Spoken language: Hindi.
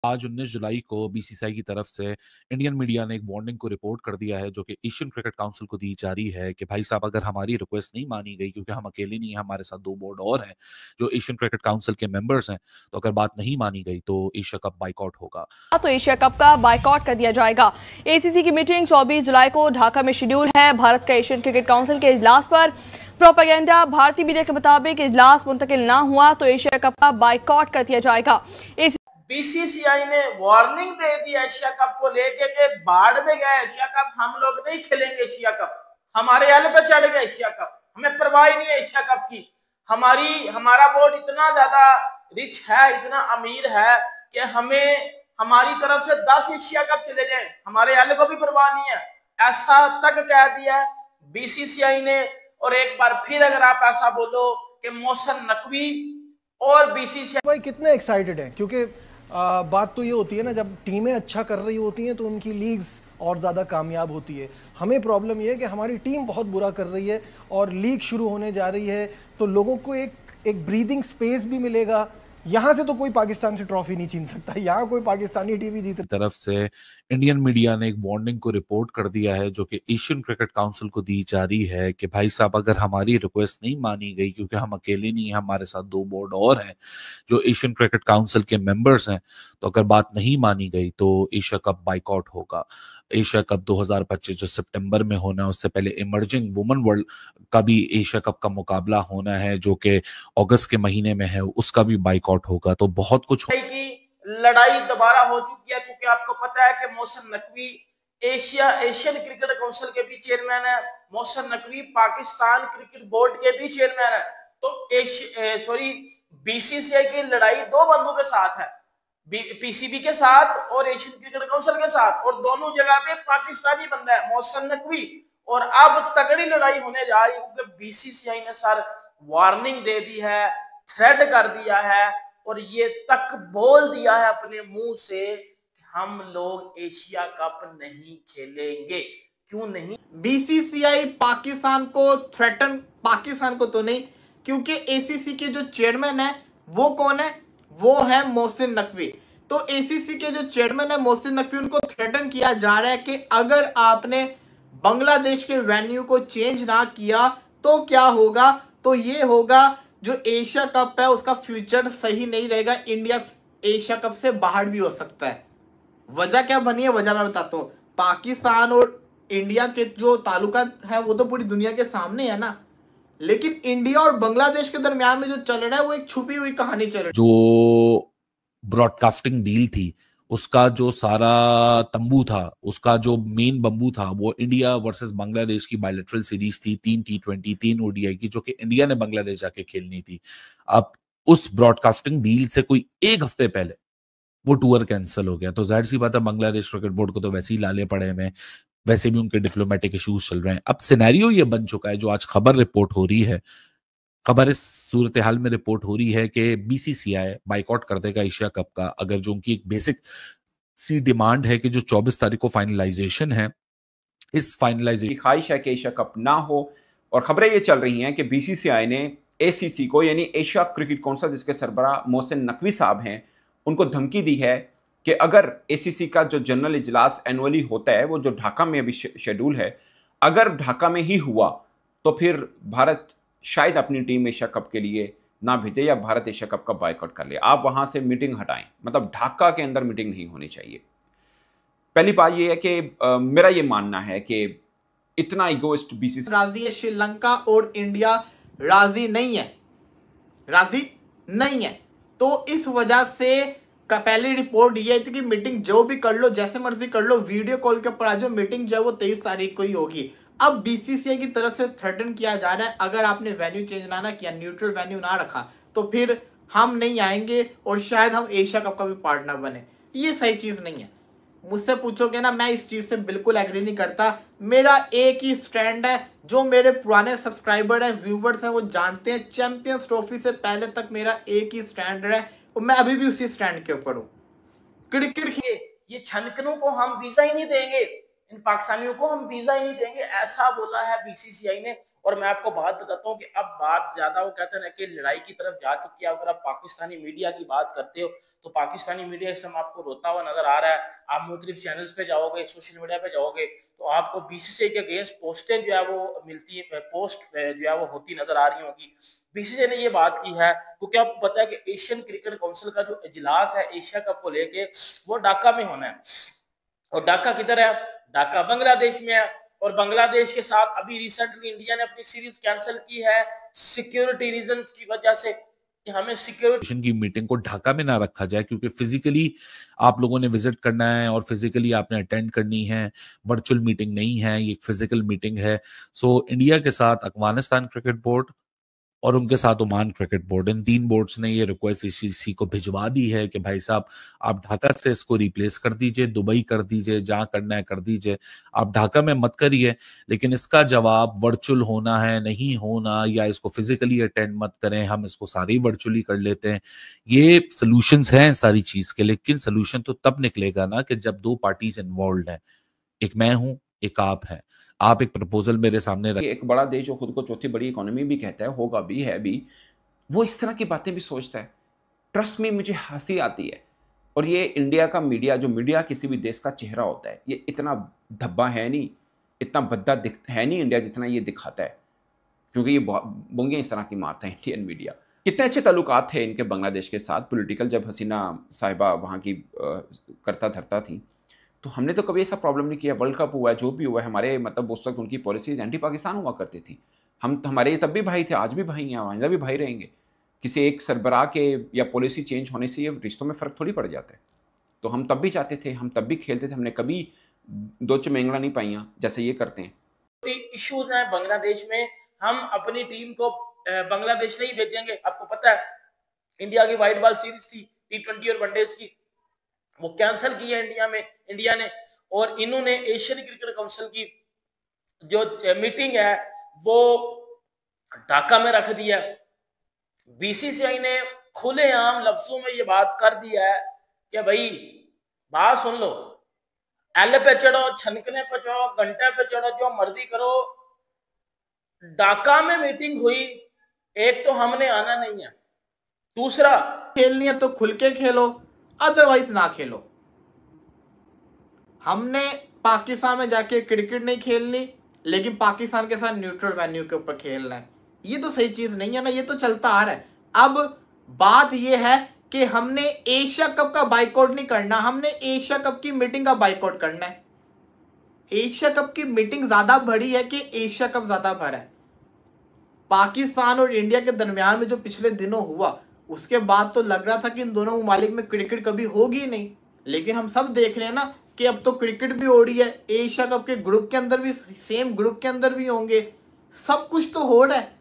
आज 19 जुलाई को बीसीसीआई की तरफ से इंडियन मीडिया ने एक वार्निंग को रिपोर्ट कर दिया है जो कि एशियन क्रिकेट काउंसिल को दी जा रही है कि भाई साहब अगर हमारी रिक्वेस्ट नहीं मानी गई, क्योंकि हम अकेले नहीं हैं, हमारे साथ 2 बोर्ड और हैं जो एशियन क्रिकेट काउंसिल के मेंबर्स हैं, तो अगर बात नहीं मानी गई तो एशिया कप बाइकआउट होगा। तो एशिया कप का बाइकआउट कर दिया जाएगा। एसीसी की मीटिंग 24 जुलाई को ढाका में शेड्यूल है। भारत का एशियन क्रिकेट काउंसिल के इजलास पर प्रोपेगेंडा भारतीय मीडिया के मुताबिक इजलास मुंतकिल ना हुआ तो एशिया कप का बाइकआउट कर दिया जाएगा। बीसीसीआई ने वार्निंग दे दी एशिया कप को लेके कि बाढ़ में गया एशिया कप, हम लोग नहीं खेलेंगे एशिया कप, हमारे हल पे चढ़ गया एशिया कप, हमें परवाह नहीं है एशिया कप की। हमारा बोर्ड इतना ज्यादा रिच है, इतना अमीर है कि हमें हमारी तरफ से 10 एशिया कप चले जाए, हमारे हल को भी परवाह नहीं है, ऐसा तक कह दिया बीसीसीआई ने। और एक बार फिर अगर आप ऐसा बोलो कि मोहसिन नकवी और बीसीसीआई भाई कितने एक्साइटेड हैं, क्योंकि बात तो ये होती है ना, जब टीमें अच्छा कर रही होती हैं तो उनकी लीग्स और ज़्यादा कामयाब होती है। हमें प्रॉब्लम ये है कि हमारी टीम बहुत बुरा कर रही है और लीग शुरू होने जा रही है, तो लोगों को एक ब्रीदिंग स्पेस भी मिलेगा। यहाँ से तो कोई पाकिस्तान से ट्रॉफी नहीं छीन सकता, यहाँ कोई पाकिस्तानी टीम ही जीत। तरफ से इंडियन मीडिया ने एक वार्निंग को रिपोर्ट कर दिया है जो कि एशियन क्रिकेट काउंसिल को दी जा रही है कि भाई साहब अगर हमारी रिक्वेस्ट नहीं मानी गई, क्योंकि हम अकेले नहीं हैं, हमारे साथ 2 बोर्ड और हैं जो एशियन क्रिकेट काउंसिल के मेंबर्स हैं, तो अगर बात नहीं मानी गई तो एशिया कप बाइकआउट होगा। एशिया कप 2025 जो सितंबर में होना है, उससे पहले इमर्जिंग वुमेन वर्ल्ड का भी एशिया कप का मुकाबला होना है जो कि अगस्त के महीने में है, उसका भी बाइकआउट होगा। तो बहुत कुछ की लड़ाई दोबारा हो चुकी है, क्योंकि आपको पता है कि Mohsin Naqvi Asian cricket council के भी चेयरमैन है, मोहसिन नकवी पाकिस्तान क्रिकेट बोर्ड के भी चेयरमैन है। तो बीसीसीआई की लड़ाई 2 बंदों के साथ है, पीसीबी के साथ और एशियन क्रिकेट काउंसिल के साथ, और दोनों जगह पे पाकिस्तानी बंदा है मोहसिन नकवी। और अब तगड़ी लड़ाई होने जा रही है, क्योंकि बीसीसीआई ने सर वार्निंग दे दी है, थ्रेड कर दिया है और ये तक बोल दिया है अपने मुंह से कि हम लोग एशिया कप नहीं खेलेंगे। क्यों नहीं? बीसीसीआई पाकिस्तान को तो नहीं, क्योंकि एसीसी के जो चेयरमैन है वो कौन है? वो है मोहसिन नकवी। तो एसीसी के जो चेयरमैन है मोहसिन नकवी, उनको थ्रेटन किया जा रहा है कि अगर आपने बांग्लादेश के वेन्यू को चेंज ना किया तो क्या होगा? तो ये होगा जो एशिया कप है उसका फ्यूचर सही नहीं रहेगा, इंडिया एशिया कप से बाहर भी हो सकता है। वजह क्या बनी है? वजह मैं बताता हूँ। पाकिस्तान और इंडिया के जो ताल्लुकात है वो तो पूरी दुनिया के सामने है ना, लेकिन इंडिया और बांग्लादेश के दरमियान में जो चल रहा है वो एक छुपी हुई कहानी चल रही है। जो ब्रॉडकास्टिंग डील थी, उसका जो सारा तंबू था, उसका जो मेन बंबू था, वो इंडिया वर्सेस बांग्लादेश की बायलैटरल सीरीज थी, 3 T20 3 ओडीआई की, जो कि इंडिया ने बांग्लादेश जाके खेलनी थी। अब उस ब्रॉडकास्टिंग डील से कोई 1 हफ्ते पहले वो टूर कैंसिल हो गया। तो जाहिर सी बात है बांग्लादेश क्रिकेट बोर्ड को तो वैसे ही लाले पड़े हैं, वैसे भी उनके डिप्लोमेटिक इश्यूज चल रहे हैं। अब सिनेरियो ये बन चुका है, जो आज खबर रिपोर्ट हो रही है, खबर इस सूरत हाल में रिपोर्ट हो रही है कि बीसीसीआई बाइकआउट कर देगा एशिया कप का, अगर जो उनकी एक बेसिक सी डिमांड है कि जो 24 तारीख को फाइनलाइजेशन है, इस फाइनलाइजेशन की ख्वाहिश है कि एशिया कप ना हो। और खबरें ये चल रही हैं कि बीसीसीआई ने एसीसी को, यानी एशिया क्रिकेट काउंसिल जिसके सरबराह मोहसिन नकवी साहब हैं, उनको धमकी दी है कि अगर एसीसी का जो जनरल इजलास एनुअली होता है, वो जो ढाका में अभी शेड्यूल है, अगर ढाका में ही हुआ तो फिर भारत शायद अपनी टीम एशिया कप के लिए ना भेजे या भारत एशिया कप का बायकॉट कर ले। आप वहां से मीटिंग हटाएं, मतलब ढाका के अंदर मीटिंग नहीं होनी चाहिए। पहली बात यह है कि मेरा यह मानना है कि इतना इगोइस्ट बीसीसीआई राजी है, श्रीलंका और इंडिया राजी नहीं है। तो इस वजह से पहली रिपोर्ट ये थी कि मीटिंग जो भी कर लो, जैसे मर्जी कर लो, वीडियो कॉल के ऊपर आ जाओ, मीटिंग जो है वो 23 तारीख को ही होगी। अब बीसीसीआई की तरफ से थ्रेटन किया जा रहा है, अगर आपने वेन्यू चेंज ना किया, न्यूट्रल वेन्यू ना रखा, तो फिर हम नहीं आएंगे और शायद हम एशिया कप का भी पार्टनर बने। ये सही चीज नहीं है। मुझसे पूछोगे ना, मैं इस चीज से बिल्कुल एग्री नहीं करता। मेरा एक ही स्टैंड है, जो मेरे पुराने सब्सक्राइबर हैं, व्यूवर्स हैं, वो जानते हैं। चैंपियंस ट्रॉफी से पहले तक मेरा एक ही स्टैंड है और मैं अभी भी उसी स्टैंड के ऊपर हूँ। क्रिकेट ये छनकनों को हम वीजा ही नहीं देंगे, इन पाकिस्तानियों को हम वीजा ही नहीं देंगे, ऐसा बोला है बीसीसीआई ने। और मैं आपको बात बताता हूँ कि अब बात ज्यादा वो कहते हैं ना कि लड़ाई की तरफ जा चुकी है। अगर आप पाकिस्तानी मीडिया की बात करते हो तो पाकिस्तानी मीडिया इस समय आपको रोता हुआ नजर आ रहा है। आप मुख्तलिफ चैनल्स पे जाओगे, सोशल मीडिया पे जाओगे तो आपको बीसीसीआई के अगेंस्ट पोस्टें जो है वो मिलती है, पोस्ट जो है वो होती नजर आ रही होगी। बीसीसीआई ने ये बात की है क्योंकि आपको पता है कि एशियन क्रिकेट काउंसिल का जो इजलास है एशिया कप को लेके वो ढाका में होना है। और ढाका किधर है? ढाका बांग्लादेश में है। और बांग्लादेश के साथ अभी रिसेंटली इंडिया ने अपनी सीरीज कैंसिल की है सिक्योरिटी रीजंस की वजह से कि हमें सिक्योरिटी की मीटिंग को ढाका में ना रखा जाए, क्योंकि फिजिकली आप लोगों ने विजिट करना है और फिजिकली आपने अटेंड करनी है। वर्चुअल मीटिंग नहीं है, ये एक फिजिकल मीटिंग है। सो इंडिया के साथ अफगानिस्तान क्रिकेट बोर्ड और उनके साथ ओमान क्रिकेट बोर्ड, इन 3 बोर्ड्स ने ये रिक्वेस्ट एसीसी को भिजवा दी है कि भाई साहब आप ढाका से इसको रिप्लेस कर दीजिए, दुबई कर दीजिए, जहां करना है कर दीजिए, आप ढाका में मत करिए। लेकिन इसका जवाब वर्चुअल होना है, नहीं होना, या इसको फिजिकली अटेंड मत करें, हम इसको सारी वर्चुअली कर लेते हैं। ये सोल्यूशंस हैं सारी चीज के, लेकिन सोल्यूशन तो तब निकलेगा ना कि जब 2 पार्टीज इन्वॉल्व हैं, एक मैं हूं, एक आप है। आप एक प्रपोजल मेरे सामने रख, एक बड़ा देश जो खुद को चौथी बड़ी इकोनॉमी भी कहता है, होगा भी, है भी, वो इस तरह की बातें भी सोचता है। ट्रस्ट में मुझे हंसी आती है। और ये इंडिया का मीडिया, जो मीडिया किसी भी देश का चेहरा होता है, ये इतना धब्बा है नहीं, इतना भद्दा है नहीं इंडिया जितना ये दिखाता है, क्योंकि ये बोंगे इस तरह की मारता है इंडियन मीडिया। कितने अच्छे ताल्लुकात थे इनके बांग्लादेश के साथ पॉलिटिकल, जब हसीना साहिबा वहाँ की करता धरता थी, तो हमने तो कभी ऐसा प्रॉब्लम नहीं किया। वर्ल्ड कप हुआ है, जो भी हुआ है, हमारे मतलब उस वक्त उनकी पॉलिसीज एंटी पाकिस्तान हुआ करती थी। हम हमारे तब भी भाई थे, आज भी भाई हैं, आइंदा भी भाई रहेंगे। किसी एक सरबराह के या पॉलिसी चेंज होने से ये रिश्तों में फ़र्क थोड़ी पड़ जाता है। तो हम तब भी चाहते थे, हम तब भी खेलते थे, हमने कभी 2 चमेंगड़ा नहीं पाइयाँ जैसे ये करते हैं। इश्यूज हैं बांग्लादेश में, हम अपनी टीम को बांग्लादेश नहीं भेजेंगे। आपको पता है इंडिया की व्हाइट बॉल सीरीज थी T20 और वनडेज की, वो कैंसिल की है इंडिया ने। और इन्होंने एशियन क्रिकेट काउंसिल की जो मीटिंग है वो ढाका में रख दिया। बीसीसीआई ने खुलेआम लफ्जों में ये बात कर दिया है कि भाई बात सुन लो, एल पे चढ़ो, छनकने पे चढ़ो, घंटे पे चढ़ो, जो मर्जी करो, ढाका में मीटिंग हुई। एक तो हमने आना नहीं है, दूसरा खेलनी है तो खुल के खेलो, अदरवाइज ना खेलो। हमने पाकिस्तान में जाके क्रिकेट नहीं खेलनी, लेकिन पाकिस्तान के साथ न्यूट्रल वेन्यू के ऊपर खेलना है। ये तो सही चीज नहीं है ना, ये तो चलता आ रहा है। अब बात ये है कि हमने एशिया कप का बाइकआउट नहीं करना, हमने एशिया कप की मीटिंग का बाइकआउट करना है। एशिया कप की मीटिंग ज्यादा बड़ी है कि एशिया कप ज्यादा बड़ा है। पाकिस्तान और इंडिया के दरमियान में जो पिछले दिनों हुआ, उसके बाद तो लग रहा था कि इन दोनों ममालिक में क्रिकेट कभी होगी नहीं। लेकिन हम सब देख रहे हैं ना कि अब तो क्रिकेट भी हो रही है, एशिया कप के ग्रुप के अंदर भी, सेम ग्रुप के अंदर भी होंगे, सब कुछ तो हो रहा है।